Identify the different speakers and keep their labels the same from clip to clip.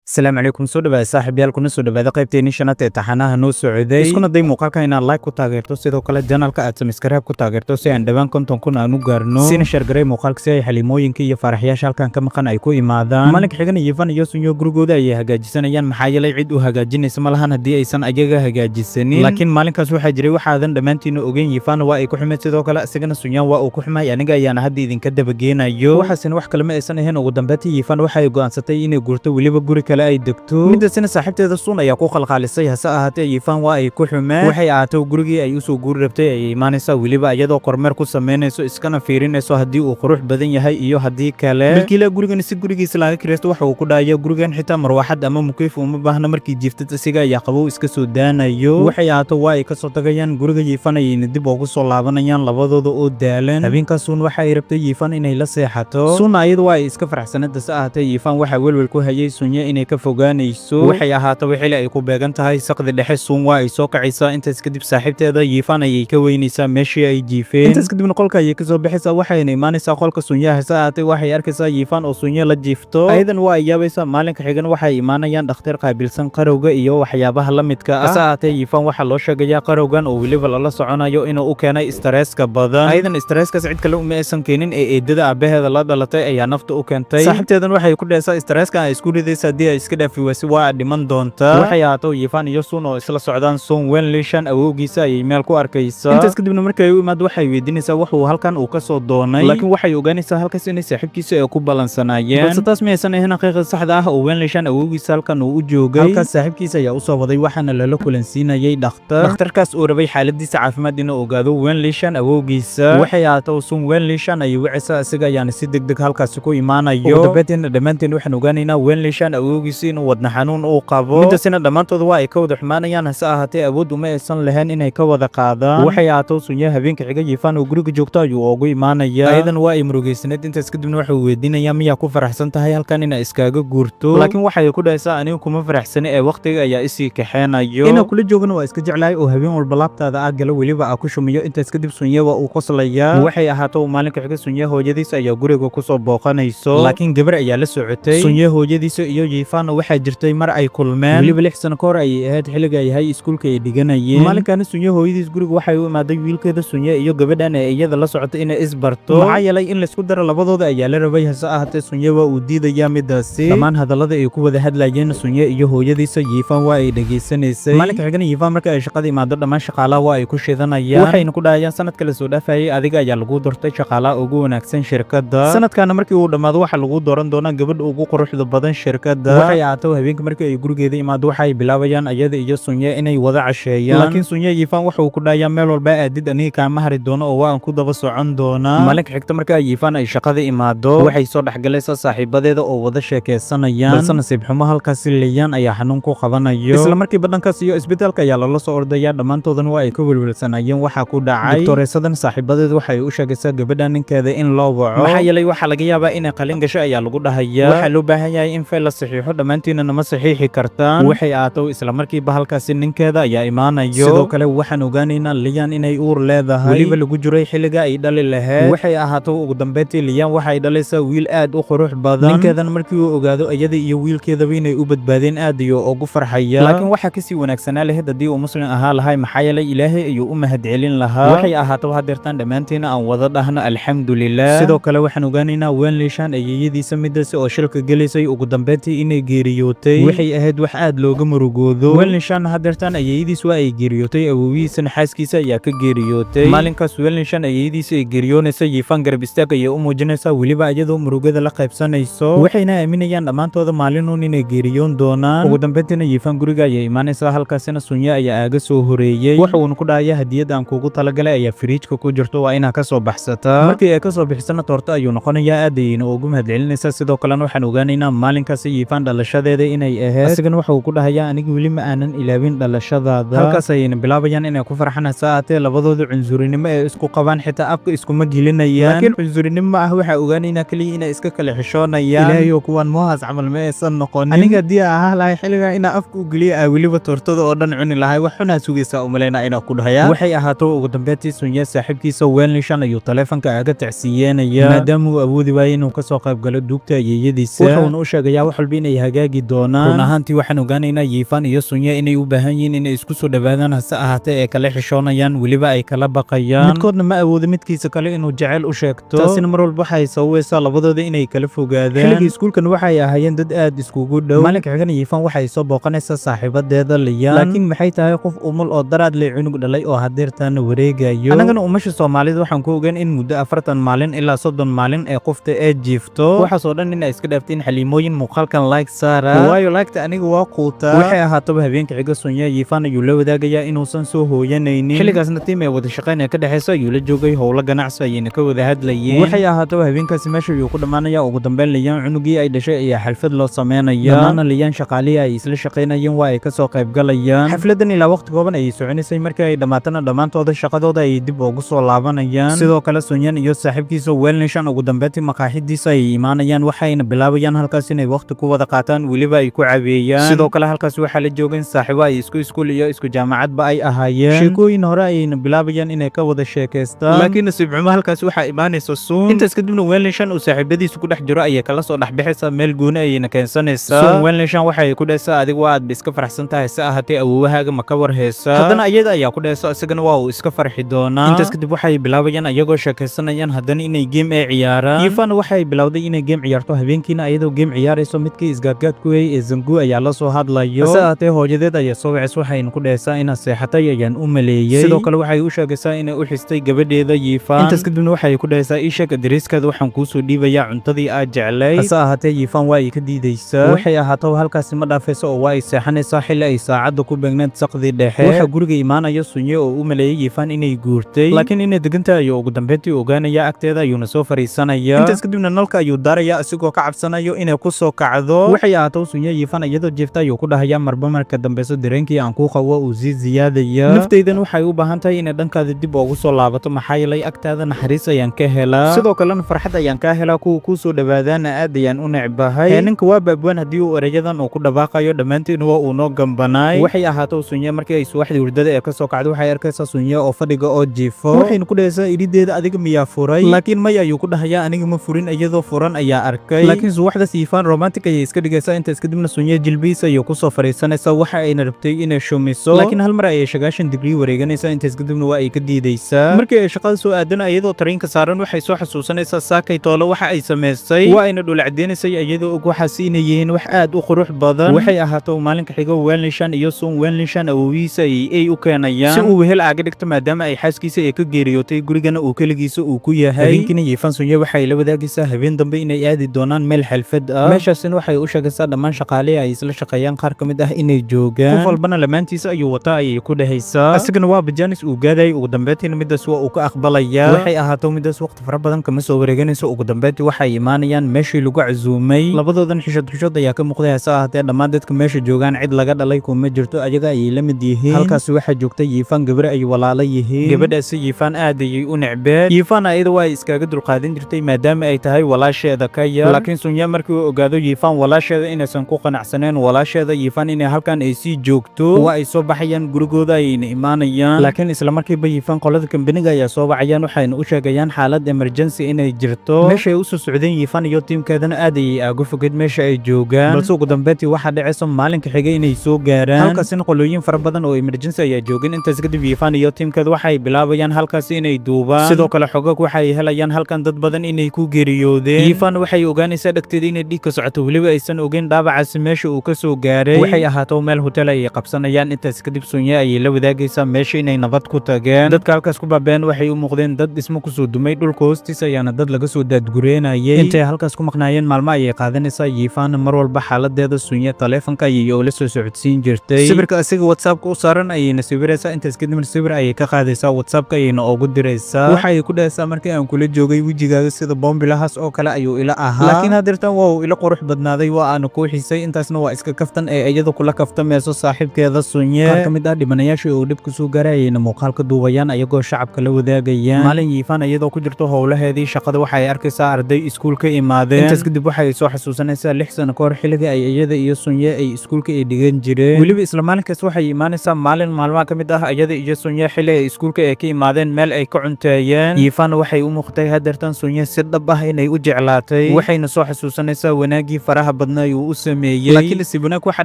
Speaker 1: السلام عليكم soo dhawaada saaxiibayaal kuna soo dhawaada qaybteeni shanaad ee taxanaha noo socday iskuna day muuqaalka inaad like ku taageerto sidoo kale channelka aad subscribe ku taageerto si aan dhawaan konton kun aan u gaarno sina share garay muuqaalka si ay xalimooyinka iyo faraxyaasha halkan ka maqan ay ku imaadaan maalinka xigana Yifan iyo Sunyo gurigooda ay hagaajisanayaan maxaa yeelay cid u hagaajinaysa ma lahan hadii aysan ayaga hagaajisanin laakiin maalinkaas waxa jiray waxaadan dhamaantiin ogeyn Yifan waa ay ku xumeed sidoo kale asagana Sunyo waa uu ku xumay aniga ayaana hadda idinka dabageenayo waxaasina wax kale ma aysan ahayn ugu dambeeyay Yifan waxa ay go'aansatay inay gurto waliba guri kale ay degto midasina saaxiibteeda Sun ayaa ku qalqaalisay hase ahaatee Yifan waa ay ku xumeen waxay ahaatay gurigii ay u soo guur rabtay ay iimaanaysa waliba iyadoo kormeer ku sameynayso iskana fiirinayso hadii uu qurux badan yahay iyo hadii kale milkiilaha gurigan si gurigiisa laga kireysto waxa uu ku dhaayay gurigan xitaa marwaxad ama mukeef uma baahna markii jiiftay asiga ayaa qabow iska soo daanayo waxay ahaatay waa ay ka soo tagayaan guriga Yifan ay dib ugu soo laabanayaan labadooda oo daalan habeenkaas Sun waxa ay rabtay Yifan inay la seexato Sun ayadu waa ay iska faraxsanayd hase ahaatee Yifan waxa welwel ku hayay Sunyo inay ka fogaanayso waxay ahaatay wixii ay ku beegan tahay saqdi dhexe Sun waa ay soo kacaysaa intaas kadib saaxiibteeda Yifan ay ka weynaysaa meeshii ay jiifeen intaas kadib qolka ay ka soo bixaysaa waxayna iimaanaysaa qolka Sunyo hase ahaatee waxay arkaysaa Yifan oo Sunyo la jiifto aydan waa ay yaabaysaa maalinka xigana waxay iimaanayaan dhakhtar qaabilsan qarowga iyo waxyaabaha la midka ah hase ahaatee Yifan waxa loo sheegayaa qarowgan oo waliba la soconayo inuu u keenay stresska badan aydan stresskaas cid kale uma aysan keenin ee eedada aabaheeda la dhalatay ayaa nafta u keentay saaxiibteedan waxay ku dheesay stresska ay isku ridaysaa hadii ay iska dhaafi waysi waa dhiman doonta waxay ahaatay Yifan iyo Sun oo isla socdaan Sun Wenlishan awowgiisa ay meel ku arkaysaa intaas kadibna markay ay u imaad waxay weydiinaysaa wuxuu halkan uu ka soo doonay laakiin waxay ogaanaysaa halkaas inay saaxiibkiisa ay ku balansanaayeen balse taas ma aysan ahayn xaqiiqada saxda ah oo Wenlishan awowgiisa halkan uu u joogay halkaas saaxiibkiisa ayaa u soo waday waxaana lala kulansiinayay dhakhtarkaas oo rabay xaaladiisa caafimaad inuu ogaado Wenlishan awowgiisa waxay ahaatay Sun Wenlishan ay wicisa asiga ayaana si degdeg halkaas ku imaanayo dabadeedna dhamaanteen waxaan ogaanaynaa Wenlishan awowgiisa inuu wadna xanuun uu qabo midasina dhamaantood waa ay ka wada xumaanayaan hase ahaatee awood uma aysan lahayn inay ka wada qaadaan waxay ahaatay Sunyo habeenka xiga Yifan oo guriga joogto ayuu ugu imaanaya ayadan waa ay murugeysanayd intaas kadibna wuxuu weydiinayaa miyaa ku faraxsan tahay halkan inay iskaaga guurto laakiin waxay ku dhaysaa anigu kuma faraxsani ee waqtiga ayaa isii kaxeenayo inuu kula joogana waa iska jeclahay oo habeen walba laabtaada ah gala waliba aa ku shumiyo intaas kadib Sunyo waa uu qoslayaa waxay ahaatay maalinka xiga Sunyo hooyadiisa ayaa guriga ku soo booqanayso laakiin gabar ayaa la socotay Sunyo hooyadiisa iyo Yifan waxa jirtay mar ay kulmeen waliba 6 sano kahor ay ahayd xilliga ay hay iskuulka ay dhiganayeen maalinkan Sunyo hooyadiis guriga waxay u imaaday wiilkeeda Sunyo iyo gabadhan ee iyada la socotay inay isbarto maxaa yeelay in la isku daro labadooda ayaa la rabay hase ahaatee Sunyo waa uu diidayaa midaasi dhammaan hadallada ay ku wada hadlayeen Sunyo iyo hooyadiisa Yifan waa ay dhageysanaysay maalinka xigana Yifan marka ay shaqada imaado dhammaan shaqaalaha waa ay ku shidanayaan waxayna ku dhahayaan sanadka la soo dhaafayay adiga ayaa lagu doortay shaqaalaha ugu wanaagsan shirkadda sanadkana markii uu dhamaado waxa lagu dooran doonaa gabadha ugu quruxda badan shirkadda waxay ahaatay habeenkii markii ay gurigeeda imaado waxay bilaabayaan ayada iyo Sunyo inay wada casheeyaan laakiin Sunyo Yifan waxa uu ku dhahayaa meel walba aadid aniga kaama hari doono oo waan ku daba socon doonaa maalinka xigta marka Yifan ay shaqada imaado waxay soo dhaxgalaysaa saaxiibadeeda oo wada sheekeysanayaan balse nasiib xumo halkaas Liyan ayaa xanuun ku qabanayo isla markii badankaas iyo isbitaalka ayaa lala soo ordaya dhamaantoodan waa ay ka welwelsanayeen waxa ku dhacay doctoreesadan saaxiibadeeda waxay u sheegaysaa gabadha ninkeeda in loo waco maxaa yeelay waxa laga yaabaa inay qalin gasho ayaa lagu dhahayaa waxa loo baahan yahay in fayl la saxiixo dhamaantiina nama saxiixi kartaan waxay ahaatay isla markiiba halkaas ninkeeda ayaa imaanayo sidoo kale waxaan ogaanaynaa Liyan inay uur leedahay waliba lagu jiray xilliga ay dhali lahayd waxay ahaatay ugu dambeyntii Liyan waxay dhalaysaa wiil aad u qurux badan ninkeedan markii uu ogaado iyada iyo wiilkeedaba inay u badbaadeen aad iyo ugu farxaya laakiin waxa ka sii wanaagsanaa lahayd hadii uu muslim ahaa lahay maxaa yeelay Ilaahay ayuu u mahadcelin lahaa waxay ahaatay hadeertan dhamaantiina aan wada dhahno alxamdulillaah sidoo kale waxaan ogaanaynaa Wenlishan ayayadiisa midaasi oo shilka galaysay ugu dambeyntii inay geeriyootay waxay ahayd wax aad looga murugoodo Wenlishan hadeertan ayayadiis waa ay geeriyootay awowgiisana xaaskiisa ayaa ka geeriyootay maalinkaas Wenlishan ayayadiisa ay geeriyoonaysa Yifan garab istaag ayay u muujinaysaa waliba iyadoo murugada la qaybsanayso waxayna aaminayaan dhamaantooda maalinun inay geeriyoon doonaan ugu dambeyntiina Yifan guriga ayay imaanaysaa halkaasina Sunyo ayaa aaga soo horeeyay waxa uu ku dhahayaa hadiyad aan kuugu talagalay ayaa fridge-ka ku jirto waa inaad ka soo baxsataa markii ay ka soo bixisana toorto ayuu noqonayaa aad ayayna ugu mahadcelinaysaa sidoo kalena waxaan ogaanaynaa maalinkaas Yifan dhalashadeeda inay ahayd asigana waxa uu ku dhahayaa aniga weli ma aanan ilaawin dhalashadaada halkaas ayayna bilaabayaan inay ku farxaan hase ahaatee labadooda cunsurinimo ee isku qabaan xitaa afka iskuma gelinayaan laakiin cunsurinimo ma ah waxa ogaanaynaa kaliya inay iska kala xishoonayaan ilaahay kuwan mohaas camal ma aysan noqonin aniga hadii ahaa lahay xilliga ina afka u geliya waliba toortada oo dhan cuni lahay wax xunaa sugaysaa u maleynaa inaa ku dhahayaa waxay ahaatay ugu dambeyntii Sunyo saaxiibkiisa Wenlishan ayuu taleefanka aaga tacsiyeynaya maadaama uu awoodi waayay inuu ka soo qayb galo duugta ayayadiisa wuxuuna u sheegayaa wax walba inay hagaagi doonaan. run ahaantii waxaan ogaanaynaa Yifan iyo Sunya inay u baahan yihiin inay isku soo dhawaadaan, hase ahaatee ay kala xishoonayaan, weliba ay kala baqayaan. midkoodna ma awoodo midkiisa kale inuu jecel u sheegto, taasina mar walba waxay sababaysaa labadooda inay kala fogaadaan. xilligii iskuulkan waxay ahaayeen dad aad iskugu dhow. maalinka xigana Yifan waxay soo booqanaysaa saaxiibadeeda Liyan, laakiin maxay tahay qof umul oo daraad leh cunug dhalay oo hadeertaana wareegayo. annagana umasha Soomaalida waxaan ku ogaan in muddo 40 maalin ilaa 30 maalin ee qofta ee jiifto. waxaasoo dhan in ay iska dhaaftiin xaliimooyin muuqaalkan like saara, waayo lagta aniga waa quutaa. waxay ahaataba habeenka xiga Sunya Yifan ayuu la wadaagayaa inuusan soo hooyanaynin. xilligaasna tiim ee wada shaqayn ee ka dhexeysa ayuu la joogay howlo ganacsi ayayna ka wada hadlayeen. waxay ahaataba habeenkaasi meesha ayuu ku dhammaanaya. ugu dambeyn Liyan cunugii ay dhashay ayaa xalfad loo sameynaya. dhammaana Liyan shaqaalihii ay isla shaqaynayeen waa ay ka soo qayb galayaan. xafladan ilaa waqti kooban ayay soconaysay. markii ay dhammaatana dhammaantooda shaqadooda ayay dib ugu soo laabanayaan. sidoo kale Sunyan iyo saaxiibkiisa Wellnishan ugu dambeyntii maqaaxidiisa ay imaanayaan, waxayna bilaabayaan halkaas inay waqti ku wada qaataan, weliba ay ku caweeyaan. sidoo kale halkaas waxaa la joogeen saaxiibo ay isku iskuul iyo isku jaamacadba ay ahaayeen. sheekooyin hore ayayna bilaabayaan inay ka wada sheekaystaan, laakiin nasiib xumo halkaas waxaa imaanaysa Sun. intaas kadibna Wellnishan uu saaxiibadiisa ku dhex jiro ayay kala soo dhexbixaysaa meel gooni ayayna keensanaysaa. Sun Wellnishan waxay ku dhahaysaa adiga waa aad iska faraxsan tahay, se ahaatee awoowahaaga ma ka war heesa. haddana iyada ayaa ku dhahaysa isagana waa uu iska farxi doonaa. intaas kadib waxay bilaabayaan ayagoo sheekaysanayaan haddana inay game ay ciyaaraan. Yifan waxay bilowday inay game ciyaarto. habeenkiina ayadoo game ciyaarayso midkii isgaadgaadku weeyay ee Zangu ayaa la soo hadlayo. hase ahaatee hooyadeed ayaa soo wacaysa, waxayna ku dhahaysaa inaad seexatay ayaan u maleeyey. sidoo kale waxay u sheegaysaa inay u xistay gabadheeda Yifan. intaas kadibna waxay ku dhahaysaa ii sheeg adreeskeeda, waxaan kuu soo dhiibayaa cuntadii aad jeclay. hase ahaatee Yifan waa ay ka diidaysaa. waxay ahaato halkaasi ma dhaafayso oo waa ay seexanaysaa xilli ay saacadda ku beegneed saqdi dhexe. waxaa guriga imaanaya Sunye oo u maleeyay Yifan inay guurtay, laakiin inay degantahay ayuu ugu dambeyntii ogaanaya. agteeda ayuuna soo fariisanaya. intaas kadibna nalka ayuu daaraya asigoo ka cabsanayo inay ku soo kacdo. waxay ahaato Sunye Yifan iyadoo jeefta ayuu ku dhahayaa marba marka dambeyso dareenkii aan ku qabo uu sii ziyaadaya. naftaydan waxay u baahan tahay inay dhankaada dib ugu soo laabato, maxaa yeelay agtaada naxariis ayaan ka helaa, sidoo kalena farxad ayaan ka helaa. kuwa kuu soo dhawaadaana aad ayaan u necbahay. ninka waa baabwaan haddii uu erayadan uu ku dhawaaqayo dhammaantiin waa uu noo gambanaay. waxay ahaato Sunye markii ay subaxdii hurdada ee ka soo kacdo waxay arkaysaa Sunye oo fadhiga oo jiifo. waxayna ku dhahaysaa irideeda adiga miyaa furay, laakiin may ayuu ku dhahayaa aniga ma furin, iyadoo furan ayaa arkay. laakiin subaxdaas Yifan romantic ayay iska dhigaysaa. intaas kadibna Sunye jilbihiisa ayuu ku soo fariisanaysaa. waxa ayna rabtay inay shumiso, laakiin hal mar ayay 90 digrii wareeganaysaa. intaas kadibna waa ay ka diidaysaa. markii ay shaqada soo aadana iyadoo tareenka saaran waxay soo xasuusanaysaa saakay toolo waxa ay samaysay. waa ayna dhulacdeenaysay iyadoo og waxaas inay yihiin wax aad u qurux badan. waxay ahaato maalinka xiga Wellnishan iyo Sun Wellnishan awoowiisa ay u keenayaan si uu wehel aaga dhigto, maadaama ay xaaskiisa ay ka geeriyootay gurigana uu keligiisa uu ku yahay. habeenkiina Yifan Sunye waxay la wadaagaysaa habeen dambe inay aadi doonaan meel xalfad ah. meeshaasina waxay u sheegaysaa dhammaan shaqaalihii ay isla shaqeeyaan qaar ka mid ah inay joogaan. qof walbana lamaantiisa ayuu wataa ayay ku dhahaysaa. asigana waa bajaanis uu gaadayay. ugu dambeyntiina midaas waa uu ka aqbalayaa. waxay ahaato midaas waqti fara badan kama soo wareeganayso. ugu dambeyntii waxay imaanayaan meeshii lagu casuumay. labadoodan xishad ayaa ka muuqday. hase ahaatee dhammaan dadka meesha joogaan cid laga dhalay kuma jirto, ayaga ayay la mid yihiin. halkaasi waxaa joogta Yifan gabar ay walaala yihiin. gabadhaasi Yifan aad ayay u necbeed. Yifan ayada waa iskaga dulqaadan jirtay maadaama ay tahay walaasheeda ka yar, laakiin Sunye markii uu ogaado Yifan walaasheeda inaysan ku qanacsaneen walaasheeda Yifan inay halkan ay sii joogto, waa ay soo baxayaan gurigooda ayayna imaanayaan. laakiin isla markiiba Yifan qolada kambaniga ayaa soo wacayaan, waxayna u sheegayaan xaalad emergency inay jirto. meesha ay u soo socdeen Yifan iyo tiimkeedana aad ayay aagu fogeed meesha ay joogaan, balse ugu dambeyntii waxaa dhacaysa maalinka xigay inay soo gaaraan. halkaasina qolooyin fara badan oo emergency ayaa joogeen. intaas kadib Yifan iyo tiimkeeda waxay bilaabayaan halkaas inay duubaan. sidoo kale xogag waxay helayaan halkan dad badan inay ku geeriyoodeen. Yifan waxay ogaanaysaa dhagteeda inay dhiig ka socoto, weliba aysan ogeyn dhaawacaasi meesha uu ka soo gaaray. waxay ahaato meel hotel ay qabsanayaan. intaas kadib Sunye ayay la wadaagaysaa meesha inay nabad ku tageen. dadka halkaas ku baabeen waxay u muuqdeen dad dhismo ku soo dumay. dhulka hoostiisa ayaana dad laga soo daadgureynayay. intay halkaas ku maqnaayeen maalmo ayay qaadanaysaa. Yifan mar walba xaaladeeda Sunye taleefanka ayay ula soo socodsiin jirtay. sawirka asiga WhatsApp-ka u saaran ayayna sawiraysaa. intaas kadib sawir ayay ka qaadaysaa WhatsApp-ka ayayna ugu diraysaa. waxay ku dhahaysaa markii aan kula joogay wejigaaga sida boombilahaas oo kale ayuu ila ahaa, laakiin haddeertan waa uu ila qurux badnaaday, waa aanu kuu xisay. intaasna waa iska kaftan ee iyadu kula kaftamayso saaxiibkeeda Sunye. qaar ka mid ah dhibanayaashii uu dhib ku soo gaaray ayayna muuqaal ka duubayaan ayagoo shacabka la wadaagayaan. maalin Yifan iyadoo ku jirto howlaheedii shaqada waxay arkaysaa arday iskuul ka imaadeen. intaas kadib waxay soo xasuusanaysaa 6 sano ka hor xilligii ay iyada iyo Sunye ay iskuulka ay dhigan jireen. weliba isla maalinkaas waxay imaanaysaa maalin maalmaha ka mid ah iyada iyo Sunye xilli ay iskuulka ay ka imaadeen meel ay ka cunteeyeen. Yifan waxay u muuqtay haddeertan Sunye si dhab ah inay u jeclaatay. waxayna soo xasuusanaysaa wanaagii faraha badna ayuu u sameeyey laakiin sibunaak waxa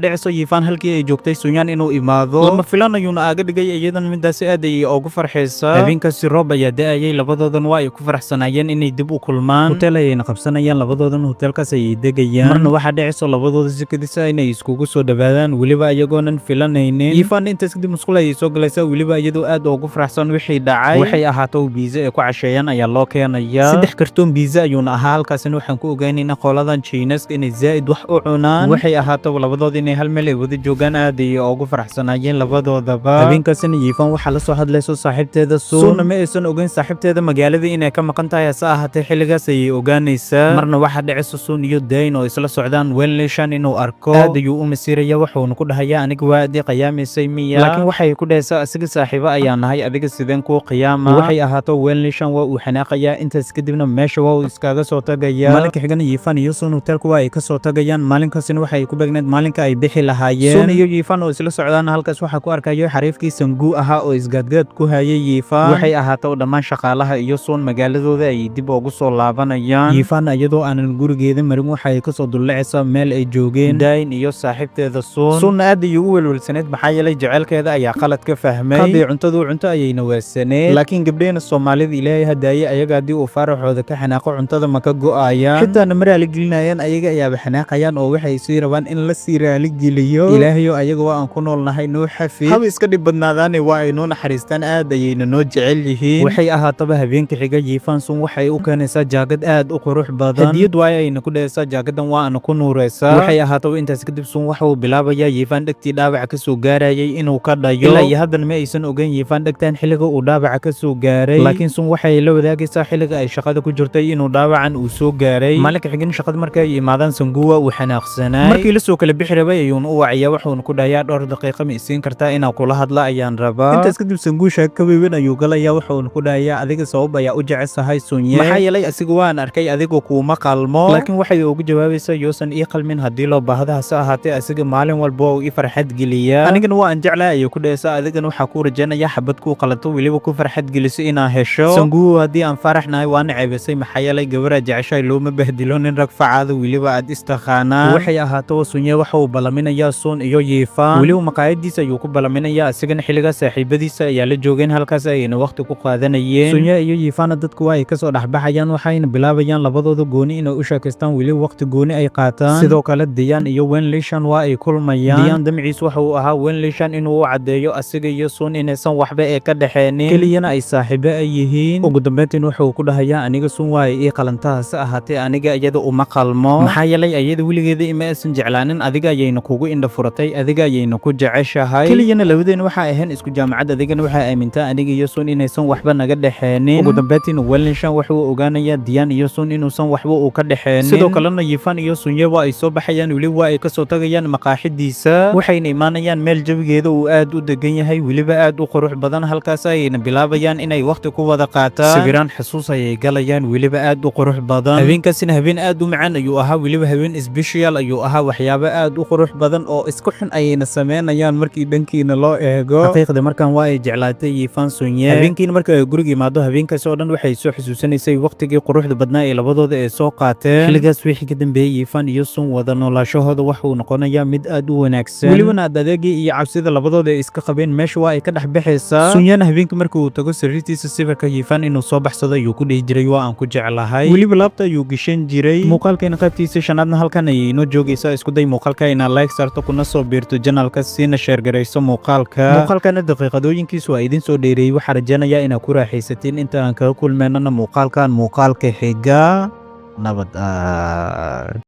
Speaker 1: dhacayso yiifaan halkii ay joogtay sunyaan inuu imaado lama filan ayuuna aaga dhigay iyadan midaasi aad ayay ugu farxaysaa habeenkaasi roob ayaa da'ayay labadoodan waa ay ku faraxsanaayeen inay dib u kulmaan hotel ayayna qabsanayaan labadoodan hotelkaas ayay degayaan marna waxaa dhacayso labadooda si kadisa inay iskugu soo dhawaadaan weliba iyagoonan filanaynin yiifaan intaas kadib musqul ayay soo galaysaa weliba iyadoo aad ugu faraxsan wixii dhacay waxay ahaato biiza ay ku casheeyaan ayaa loo keenayaa 3 kartoon biiza ayuuna ahaa halkaasina waxaan ku ogaanaynaa qoladan Chineska inay zaid wax u cunaan waxay ahaato labadooda inay hal meel ay wada joogaan aad ay ugu faraxsanaayeen labadoodaba habeenkaasina yiifaan waxa la soo hadlayso saaxiibteeda suuna ma aysan ogeyn saaxiibteeda magaalada inay ka maqan tahay asa ahaatay xilligaas ayay ogaanaysaa marna waxa dhacayso suun iyo dayn oo isla socdaan Wenlishan inuu arko aad ayuu u masiiraya wuxuuna ku dhahayaa aniga waa aad qiyaamaysay miya laakiin waxay ku dhahaysaa asiga saaxiibo ayaa nahay adiga sideen ku qiyaama waxay ahaato Wenlishan waa uu xanaaqayaa intaas kadibna meesha waa uu iskaga soo tagayaa maalinka xigana yiifaan iyo suun hotelku waa ay ka soo tagayaan maalinkaasina waxay ku beegneed maalinka ay bixi lahaayeen suun iyo yiifaan oo isla socdaan halkaas waxa ku arkayo xariifkii Sangu ahaa oo isgaadgaad ku hayay yiifaan waxay ahaato dhammaan shaqaalaha iyo suun magaaladooda ay dib ugu soo laabanayaan yiifaan iyadoo aanan gurigeeda marin waxay ka soo dullacaysaa meel ay joogeen dayn iyo saaxiibteeda suun aad ayuu u welwelsaneed maxaa yeelay jaceylkeeda ayaa qalad ka fahmay hadii cunto ayayna waasaneed laakiin gabdheena Soomaalida ilaahay hadaaye ayaga hadii uu faaraxooda ka xanaaqo cuntada ma ka go'ayaan xitaa namaraali gelinayaan ayaga ayaa xanaaqayaan oo waxay sii rabaan in la sii raali geliyo ilaahayo ayaga waa aan ku noolnahay noo xafiid haba iska dhib badnaadaan waa ay noo naxariistaan aad ayayna noo jecel yihiin waxay ahaataba habeenka xiga yiifaan suun waxay u keenaysaa jaakad aad u qurux badan hadiyad waay ayna ku dhaysaa jaakadan waa aan ku nuuraysaa waxay ahaataba intaas kadib suun waxa uu bilaabayaa yiifaan dhagtii dhaawac ka soo gaarayay inuu ka dhayo ilaa iyo haddana ma aysan ogeyn yiifaan dhagtaan xilliga uu dhaawac ka soo gaaray laakiin suun waxay la wadaagaysaa xilliga ay shaqada ku jirtay inuu dhaawacan uu soo gaaray maalinka xigin shaqada markay yimaadaan Sanguwa uu xanaaqsanay markii la soo kala bixi rabay ayuuna u waciyaa wuxuuna ku dhayaa dhowr daqiiqo ma isiin kartaa inaan kula hadla ayaan rabaa intaas kadib Sangu sheeko weyn ayuu galayaa wuxuuna ku dhayaa adiga sabab ayaa u jeceshahay Sunye maxaa yeelay asiga waan arkay adiga kuuma qalmo laakiin waxay ugu jawaabaysaa yoosan ii qalmin hadii loo baahdo hase ahaatee asiga maalin walba uu ii farxad geliyaa anigana waan jeclahay ayuu ku dhaysaa adigana waxa ku rajaynayaa xabad ku qalato waliba ku farxad geliso inaan hesho Sangu hadii aan faraxnahay waan ceebisay maxaa yeelay gabadha jeceshay looma bahdilo nin rag facaada waliba aad istaqaanaa waxay ahaato Sunye waxa uu balaminayaa Suun iyo Yiifaan waliba maqaayadiisa ayuu ku balaminayaa asigana xilliga saaxiibadiisa ayaa la joogeen halkaas ayna waqti ku qaadanayeen Sunye iyo Yiifaan dadku waa ay ka soo dhaxbaxayaan waxayna bilaabayaan labadooda gooni inay u sheekaystaan waliba waqti gooni ay qaataan sidoo kale Diyan iyo Wenlishan waa ay kulmayaan Diyan damciis waxa uu ahaa Wenlishan inuu u cadeeyo asiga iyo Suun inaysan waxba ee ka dhaxeenin keliyana ay saaxiibo ay yihiin ugu dambeyntii waxa uu ku dhahayaa aniga Suun waa ay qalantaas ahaatee aniga iyada uma qalmo maxaa yeelay ayada wiligeeda ima aysan jeclaanin adiga ayayna kugu indha furatay adiga ayayna ku jeceshahay keliyana labadeena waxa ahayn isku jaamacad adigana waxa aamintaa aniga iyo Suun inaysan waxba naga dhaxeenin ugu dambeyntii Wenlishan waxa uu ogaanayaa Diyan iyo Suun inuusan waxba uu ka dhaxeenin sidoo kalena Yiifaan iyo Sunye waa ay soo baxayaan waliba waa ay ka soo tagayaan maqaaxidiisa waxayna imaanayaan meel jawigeeda uu aad u degan yahay waliba aad u qurux badan halkaas ayna bilaabayaan inay waqti ku wada qaataan sawiraan xusuus ay galayaan waliba aad u qurux badan habeenkaasina habeen aad u macaan ayuu ahaa waliba habeen special ayuu ahaa waxyaabo aad u qurux badan oo isku xun ayna sameynayaan markii dhankiina loo eego xaqiiqda markan waa ay jeclaatay Yiifaan Sunye habeenkiina marka ay guriga imaado habeenkaas oo dhan waxay soo xusuusanaysay waqtigii quruxda badnaa ee labadooda ay soo qaateen xilligaas wixii ka dambeeyay Yiifaan iyo Suun wada noolaashahooda waxa uu noqonayaa mid aad u wanaagsan waliba adeegii iyo cabsida labadooda ay iska qabeen meesha waa ay ka dhaxbaxaysaa Sunyana habeenkii markii uu tago sariirtiisa sawirka Yiifaan inuu soo baxsado ayuu ku dhihi jiray waa aan ku jeclahay waliba laabta ayuu gashan jiray muuqaalkeena qaybtiisa shanaadna halkan ayay inoo joogaysaa isku day muuqaalka inaad like sarto kuna soo biirto channelka siina share garayso muuqaalkana daqiiqadooyinkiisu waa idin soo dheereeyay waxaa rajaynayaa inaad ku raaxaysatiin inta aan kaga kulmeynana muuqaalka xiga nabad